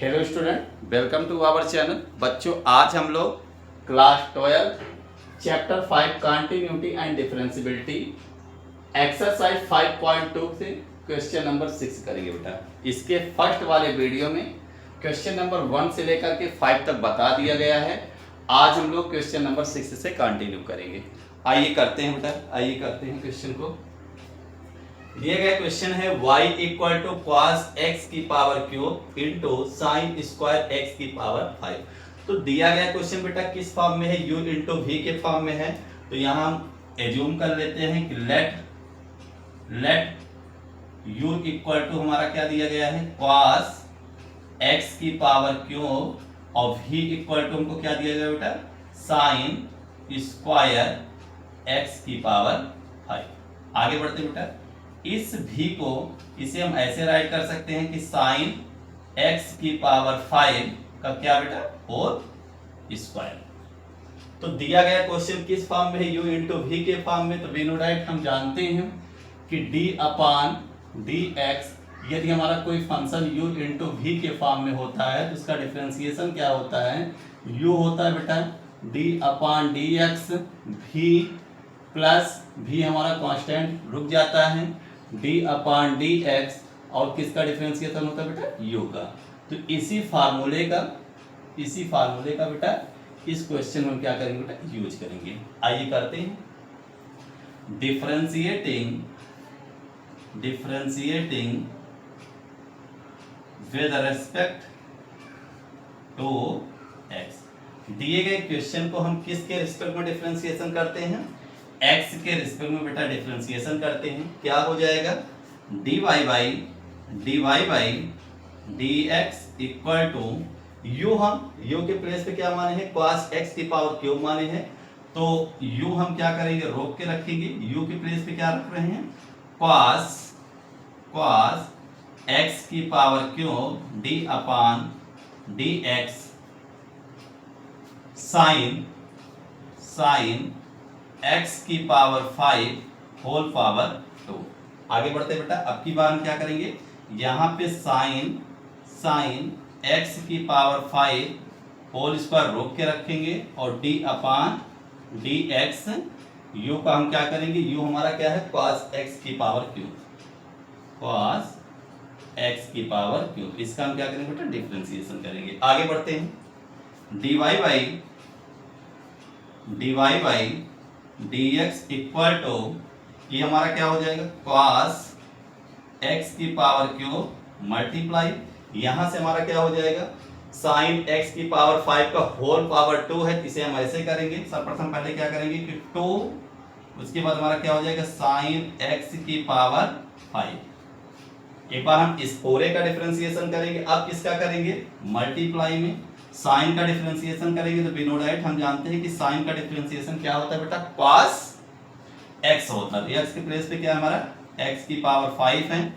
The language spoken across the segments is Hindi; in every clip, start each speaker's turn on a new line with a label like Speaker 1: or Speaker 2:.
Speaker 1: Hello student, welcome to our channel. बच्चों, आज हम लोग class 12 chapter 5 continuity and differentiability exercise 5.2 से क्वेश्चन नंबर 6 करेंगे बेटा। इसके फर्स्ट वाले वीडियो में क्वेश्चन नंबर 1 से लेकर के 5 तक बता दिया गया है। आज हम लोग क्वेश्चन नंबर 6 से कंटिन्यू करेंगे। आइए करते हैं बेटा, आइए करते हैं क्वेश्चन को। दिया गया क्वेश्चन है y equal to cos x की power cube into sine square x की पावर 5। तो दिया गया क्वेश्चन बेटा किस फॉर्म में है, u इंटू वी के फॉर्म में है। तो यहाँ हम एज्यूम कर लेते हैं कि लेट u इक्वल टू हमारा क्या दिया गया है, cos x की पावर क्यूब और v इक्वल टू हमको क्या दिया गया बेटा, साइन स्क्वायर x की पावर 5। आगे बढ़ते बेटा, इस v को इसे हम ऐसे राइट कर सकते हैं कि साइन x की पावर 5 का क्या बेटा, होल स्क्वायर। तो दिया गया क्वेश्चन किस फॉर्म में है, u इंटू वी के फॉर्म में। तो वी नो राइट हम जानते हैं कि d अपान डी एक्स, यदि हमारा कोई फंक्शन u इंटू वी के फॉर्म में होता है तो उसका डिफरेंशिएशन क्या होता है, u होता है बेटा d upon d x, v plus v हमारा कांस्टेंट रुक जाता है, d अपान डी एक्स और किसका डिफरेंशिएशन होता है बेटा, u का। तो इसी फार्मूले का बेटा इस क्वेश्चन में क्या करेंगे बेटा, यूज करेंगे। आइए करते हैं। Differentiating with respect to x। दिए गए क्वेश्चन को हम किसके रिस्पेक्ट में डिफरेंशिएशन करते हैं, x के रिस्पेक्ट में बेटा डिफरेंशिएशन करते हैं। क्या हो जाएगा, dy by dx equal to u, हम u के प्लेस पे क्या माने हैं, cos x की पावर क्यूब माने हैं। तो u हम क्या करेंगे, रोक के रखेंगे। u के प्लेस पे क्या रख रहे हैं, cos x की power cube d upon dx sign x की पावर 5 होल पावर 2। आगे बढ़ते बेटा, अब की बार हम क्या करेंगे, यहाँ पे साइन x की पावर 5 होल स्क्वायर रोक के रखेंगे और d अपान dx, u का हम क्या करेंगे, u हमारा क्या है, cos x की पावर क्यूब, cos x की पावर क्यूब। इसका हम क्या करेंगे बेटा, डिफरेंशिएशन करेंगे। आगे बढ़ते हैं, dy by dx equal to, ये हमारा क्या हो जाएगा, cos x की पावर क्यूब मल्टीप्लाई, यहां से हमारा क्या हो जाएगा, साइन x की पावर 5 का होल पावर 2 है। इसे हम ऐसे करेंगे, सर्वप्रथम पहले क्या करेंगे कि 2, उसके बाद हमारा क्या हो जाएगा, साइन x की पावर 5। एक बार हम इस पूरे का डिफरेंशिएशन करेंगे। अब किसका करेंगे, मल्टीप्लाई में साइन का डिफरेंशिएशन करेंगे। तो बिनो डाइट हम जानते हैं कि साइन का डिफरेंशिएशन क्या होता है बेटा, cos x होता है। x के प्लेस पे क्या हमारा, x की पावर 5 है।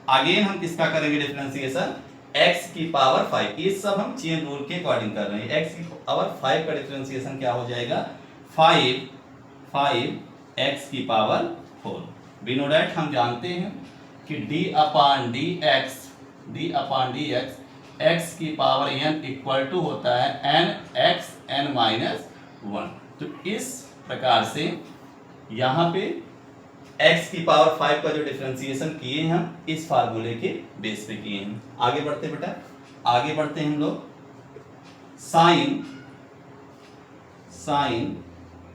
Speaker 1: अगेन हम किसका करेंगे डिफरेंशिएशन, x की पावर 5। ये सब हम चेन रूल के अकॉर्डिंग कर रहे हैं। x की पावर 5 का डिफरेंशिएशन क्या हो जाएगा, 5 x की पावर 4। बिनो डाइट हम जानते हैं कि d upon d x x की पावर n इक्वल टू होता है n x n माइनस 1। तो इस प्रकार से यहाँ पे x की पावर 5 का जो डिफरेंशिएशन किए हैं हम इस फार्मूले के बेस पे किए हैं। आगे बढ़ते बेटा, आगे बढ़ते हैं हम लोग, साइन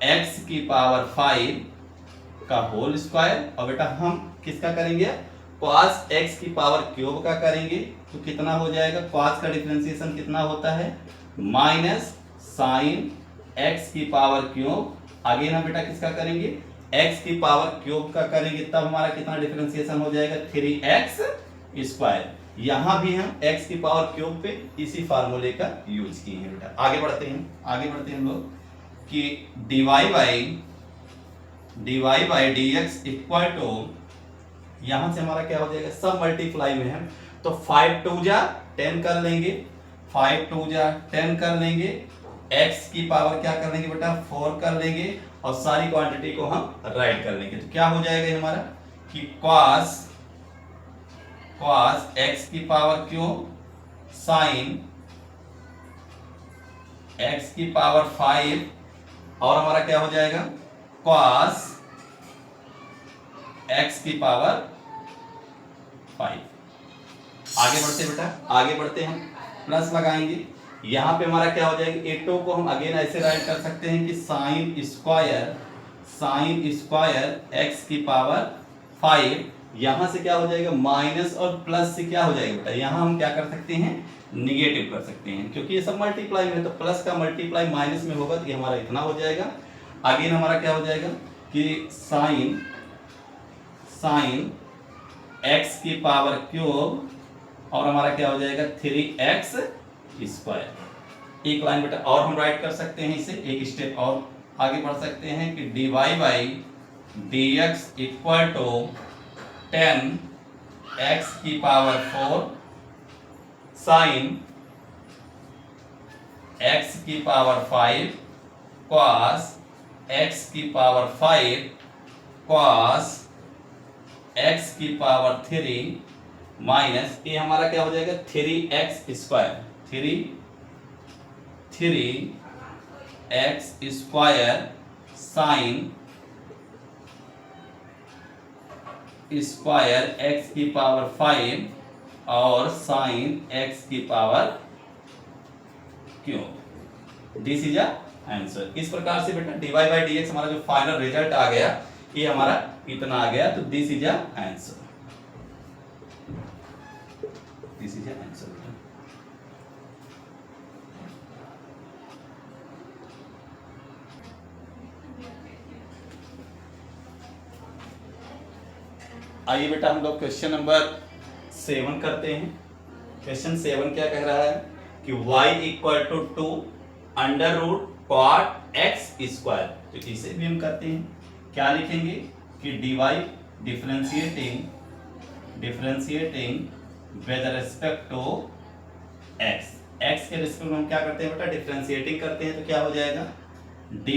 Speaker 1: x की पावर 5 का होल स्क्वायर, और बेटा हम किसका करेंगे, cos x की पावर क्यूब का करेंगे। तो कितना हो जाएगा, cos का डिफरेंशिएशन कितना होता है, माइनस साइन x की पावर क्यूब। आगे ना बेटा किसका करेंगे, x की पावर क्यूब का करेंगे, तब हमारा कितना डिफरेंशिएशन हो जाएगा, 3x स्क्वायर। यहां भी हम x की पावर क्यूब पे इसी फार्मूले का यूज किए हैं बेटा। आगे बढ़ते हैं हम लोग कि dy by dx equal to, यहां से हमारा क्या हो जाएगा, सब मल्टीप्लाई में है। तो 5 2 जा 10 कर लेंगे, 5 2 जा 10 कर लेंगे, x की पावर क्या कर लेंगे बेटा, 4 कर लेंगे और सारी क्वांटिटी को हम राइट कर लेंगे। तो क्या हो जाएगा हमारा कि cos x की पावर क्यूब साइन x की पावर 5 और हमारा क्या हो जाएगा cos x की पावर 5। आगे बढ़ते बेटा, आगे बढ़ते हैं, प्लस लगाएंगे। यहां पे हमारा क्या हो जाएगा, एटो को हम अगेन ऐसे राइट कर सकते हैं कि साइन स्क्वायर x की पावर 5। यहां से क्या हो जाएगा माइनस और प्लस से क्या हो जाएगा बेटा, यहां हम क्या कर सकते हैं निगेटिव कर सकते हैं, क्योंकि ये सब मल्टीप्लाई में है तो प्लस का मल्टीप्लाई माइनस में होगा तो ये हमारा इतना हो जाएगा। अगेन हमारा क्या हो जाएगा कि साइन x की पावर क्यूब और हमारा क्या हो जाएगा 3x स्क्वायर। एक लाइन बेटा और हम राइट कर सकते हैं, इसे एक स्टेप और आगे बढ़ सकते हैं कि dy by dx equal to 10x की पावर 4 साइन x की पावर 5 cos x की पावर 5 cos x की पावर 3 माइनस ये हमारा क्या हो जाएगा 3x square 3x square sine square x की पावर 5 और साइन x की power cube. This is answer. इस प्रकार से बेटा dy बाई dx हमारा जो फाइनल रिजल्ट आ गया ये हमारा इतना आ गया, तो this is answer. This is answer बेटा। आइए बेटा हम लोग क्वेश्चन नंबर 7 करते हैं। क्वेश्चन 7 क्या कह रहा है कि y equal to 2 under root cot x square. तो इसे भी हम करते हैं, क्या लिखेंगे कि dy differentiating with respect to x। x के रिस्पेक्ट में हम क्या करते हैं बेटा डिफरेंशिएटिंग करते हैं, तो क्या हो जाएगा dy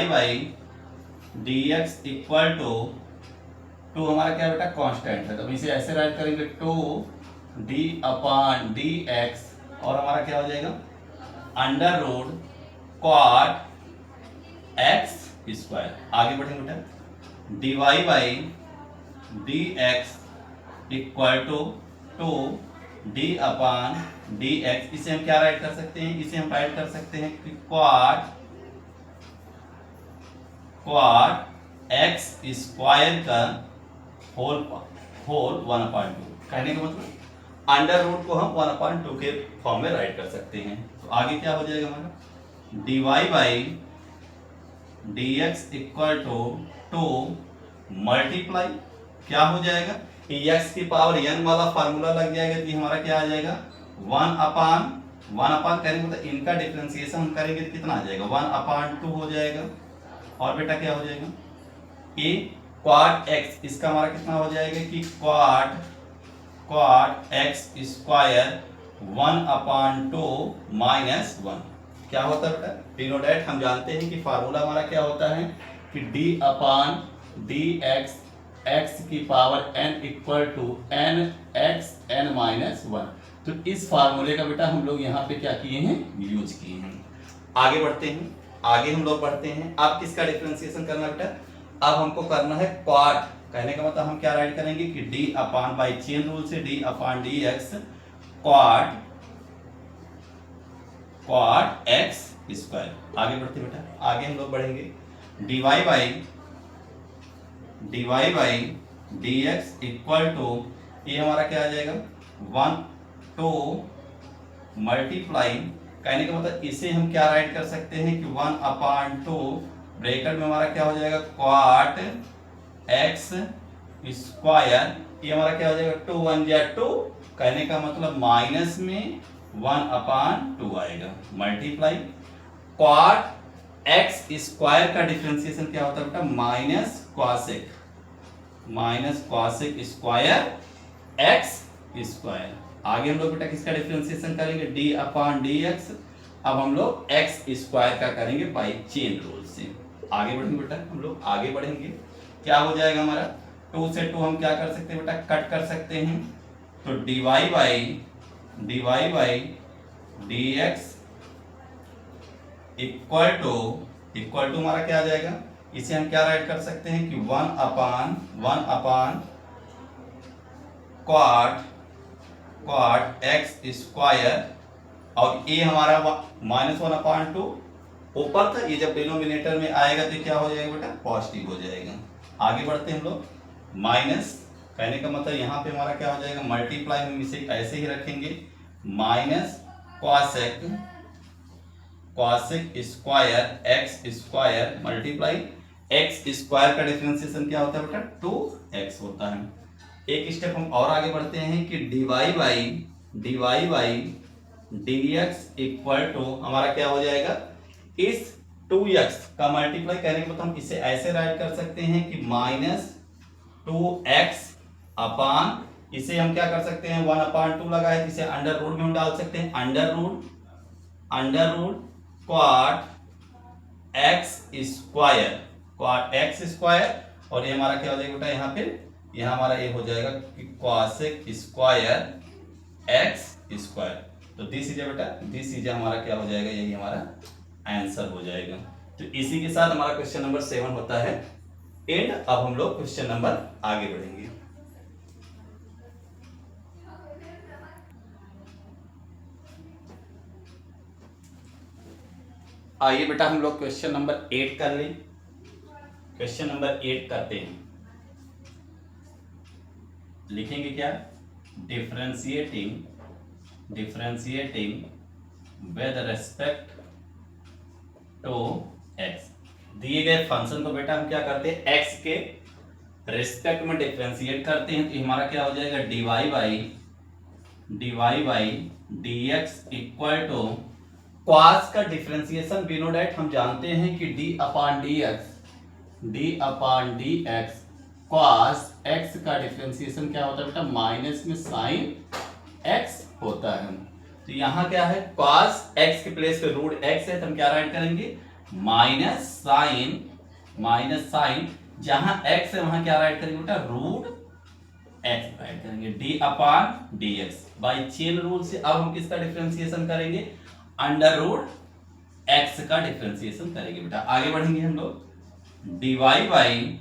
Speaker 1: by dx equal to 2 हमारा क्या बेटा कांस्टेंट है, तो हम इसे ऐसे राइट करेंगे 2d अपॉन dx और हमारा क्या हो जाएगा under root cot x square. आगे बढ़ेंगे बेटा dy by dx equal to 2d upon dx। इसे हम क्या राइट कर सकते हैं, इसे हम राइट कर सकते हैं कि क्वाड x स्क्वायर का होल 1/2। कहने का मतलब अंडर रूट को हम 1/2 के फॉर्म में राइट कर सकते हैं। तो आगे क्या हो जाएगा हमारा dy by dx equal to 2 multiply क्या हो जाएगा कि x की पावर n वाला फार्मूला लग जाएगा, कि हमारा क्या आ जाएगा 1/1 करेंगे मतलब इनका डिफरेंशिएशन हम करेंगे तो कितना आ जाएगा 1/2 हो जाएगा। और बेटा क्या हो जाएगा कि क्वाड x, इसका हमारा कितना हो जाएगा कि क्वाड x स्क्वायर 1/2 माइनस 1। क्या होता है बेटा डिनोडेट हम जानते हैं कि फार्मूला हमारा क्या होता है कि d अपॉन dx x की power n equal to n x n minus 1। तो इस फार्मूले का बेटा हम लोग यहाँ पे क्या किए हैं यूज किए हैं। आगे बढ़ते हैं, आगे हम लोग बढ़ते हैं। अब किसका डिफरेंशिएशन करना बेटा, अब हमको करना है क्वाड। कहने का मतलब हम क्या राइट करेंगे कि d upon by chain rule से d upon dx quad x square. आगे बढ़ते बेटा, आगे हम लोग बढ़ेंगे dy by dx equal to ये हमारा क्या आ जाएगा 1/2 मल्टीप्लाई। कहने का मतलब इसे हम क्या राइट कर सकते हैं कि 1/2 ब्रैकेट में हमारा क्या हो जाएगा क्वाट x स्क्वायर। ये हमारा क्या हो जाएगा 2 1 जा 2, कहने का मतलब माइनस में 1/2 आएगा मल्टीप्लाई क्वाट x स्क्वायर का डिफरेंशिएशन क्या होता है बेटा minus cosec square x square. आगे हम लोग बेटा किसका डिफरेंशिएशन करेंगे d अपॉन dx। अब हम लोग x स्क्वायर का करेंगे बाई चेन रूल से। आगे बढ़ेंगे बेटा, हम लोग आगे बढ़ेंगे, क्या हो जाएगा हमारा 2 से 2 हम क्या कर सकते हैं बेटा कट कर सकते हैं, तो dy by dx equal to हमारा क्या आ जाएगा, इसे हम क्या राइट कर सकते हैं कि 1 अपान क्वाट एक्स स्क्वायर, और ये हमारा -1/2 ऊपर था, ये जब डिनोमिनेटर में आएगा तो क्या हो जाएगा बेटा, पॉजिटिव हो जाएगा। आगे बढ़ते हैं हम लोग, माइनस कहने का मतलब यहाँ पे हमारा क्या हो जाएगा, मल्टीप्लाई हम इसे ऐसे ही रखेंगे, minus cosec square x square multiply x square का डिफरेंशिएशन क्या होता है बेटा, 2x होता है। एक स्टेप हम और आगे बढ़ते हैं कि dy by dx equal to हमारा क्या हो जाएगा, इस 2x का मल्टीप्लाई करने के बाद हम इसे ऐसे राइट कर सकते हैं कि -2x अपान, इसे हम क्या कर सकते हैं 1/2 लगा है, इसे अंडर रूट में हम डाल सकते हैं, अंडर रूट क्वाट एक्स स्क्वायर, और ये हमारा क्या हो जाएगा बेटा, यहाँ हमारा ये हो जाएगा कि कॉसेक स्क्वायर एक्स स्क्वायर। तो दिस इज हमारा क्या हो जाएगा, यही हमारा आंसर हो जाएगा। तो इसी के साथ हमारा क्वेश्चन नंबर 7 होता है एंड। अब हम लोग क्वेश्चन नंबर आगे बढ़ेंगे। आइए बेटा हम लोग क्वेश्चन नंबर 8 कर लें। क्वेश्चन नंबर 8 करते हैं, लिखेंगे क्या, differentiating with respect to x. दिए गए फंक्शन को बेटा हम क्या करते हैं, एक्स के रिस्पेक्ट में डिफरेंशिएट करते हैं, तो हमारा क्या हो जाएगा, dy by dx equal to cos का डिफरेंशिएशन वी नो डैट हम जानते हैं कि d upon dx cos x का डिफरेंशिएशन क्या होता है बेटा, माइनस में साइन x होता है। तो यहाँ क्या है, cos x के प्लेस पे रूट x है, तो हम क्या राइट करेंगे, माइनस साइन जहां x है वहां क्या राइट करेंगे बेटा, रूट x राइट करेंगे, d upon dx by chain rule से। अब हम किसका डिफरेंशिएशन करेंगे, अंडर रूट x का डिफरेंशिएशन करेंगे बेटा। आगे बढ़ेंगे हम लोग, dy by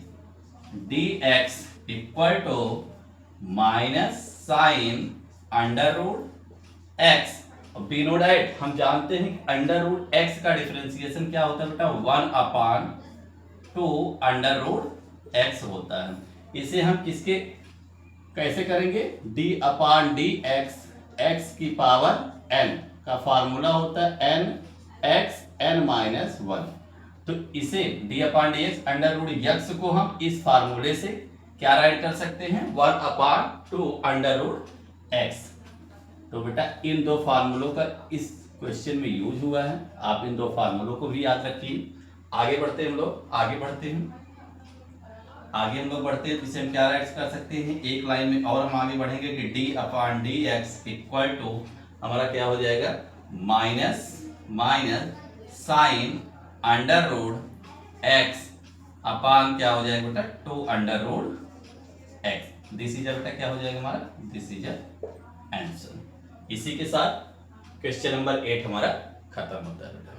Speaker 1: dx equal to minus sine under root x। We know that हम जानते हैं कि अंडर रूट x का डिफरेंशिएशन क्या होता है बेटा, 1/2 अंडर रूट x होता है। इसे हम किसके कैसे करेंगे, d अपान dx x की पावर n का फार्मूला होता है n(x n-1). तो इसे d upon dx under root x को हम इस फार्मूले से क्या राइट कर सकते हैं, 1/2 अंडर रूट x। तो बेटा इन दो फार्मूलों का इस क्वेश्चन में यूज हुआ है, आप इन दो फार्मूलों को भी याद रखिए। आगे बढ़ते हैं हम लोग, आगे हम लोग बढ़ते हैं, इसे हम क्या राइट कर सकते हैं, एक लाइन में और हम आगे बढ़ेंगे कि d upon dx equal to हमारा क्या हो जाएगा, minus sine under root x upon क्या हो जाएगा बेटा, 2 under root x। This is बेटा क्या हो जाएगा हमारा, दिस इज आंसर। इसी के साथ क्वेश्चन नंबर 8 हमारा खत्म होता है बेटा।